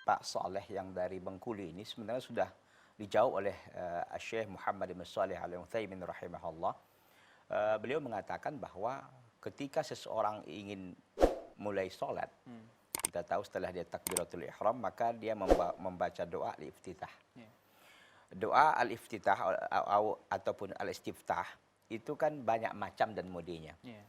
Pak Saleh yang dari Bengkulu ini sebenarnya sudah dijawab oleh Syekh Muhammad bin Shalih Al-Utsaimin rahimahullah. Beliau mengatakan bahwa ketika seseorang ingin mulai sholat, kita tahu setelah dia takbiratul ihram, maka dia membaca doa al-iftitah. Yeah. Doa al-iftitah ataupun al-istiftah itu kan banyak macam dan modenya. Yeah.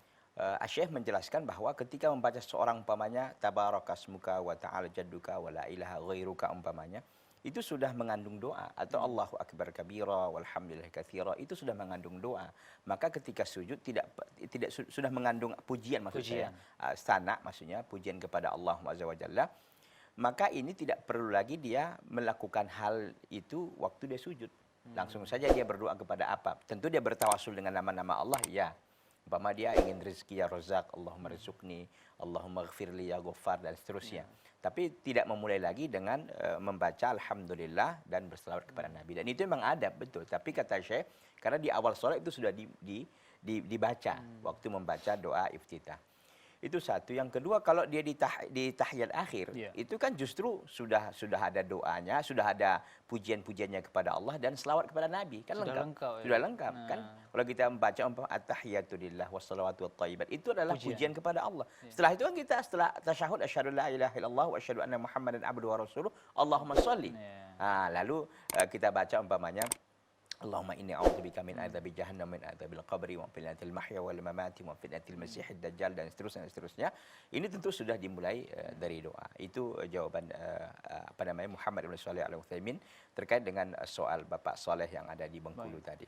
Syekh menjelaskan bahwa ketika membaca seorang umpamanya tabarakasmuka wa ta'ala jadduka wa la ilaha ghairuka umpamanya, itu sudah mengandung doa, atau Allahu akbar kabira walhamdulillah katsira, itu sudah mengandung doa. Maka ketika sujud tidak sudah mengandung pujian, maksud saya sana, maksudnya pujian kepada Allah Azza wa Jalla. Maka ini tidak perlu lagi dia melakukan hal itu waktu dia sujud. Langsung saja dia berdoa kepada apa? Tentu dia bertawasul dengan nama-nama Allah, ya. Umpama dia ingin rezeki ya Razak, Allahumma rizukni, Allahumma ghafirli ya Ghaffar, dan seterusnya. Tapi tidak memulai lagi dengan membaca Alhamdulillah dan berselawat kepada Nabi. Dan itu memang adab, betul. Tapi kata Syekh, karena di awal sholat itu sudah dibaca waktu membaca doa iftitah. Itu satu. Yang kedua, kalau dia di tahiyat akhir, itu kan justru sudah ada doanya, sudah ada pujian-pujiannya kepada Allah dan selawat kepada Nabi, kan sudah lengkap. Lengkap, ya? Sudah lengkap, kan? Kalau kita membaca at-tahiyatu lillah wassalawatu wattayyibat, itu adalah pujian kepada Allah. Setelah itu kan kita setelah tasyahud asyhadu la ilaha illallah wa asyhadu anna Muhammadan abduhu wa rasuluh, Allahumma shalli. Lalu kita baca umpamanya Allahumma inni a'udzubika min adzabi jahannam, min adzabil qabri, wa fitnatil mahya wal mamati, wa fitnatil masiihid dajjal, dan seterusnya. Ini tentu sudah dimulai dari doa. Itu jawaban Muhammad bin Shalih Al-Utsaimin terkait dengan soal Bapak Saleh yang ada di Bengkulu tadi.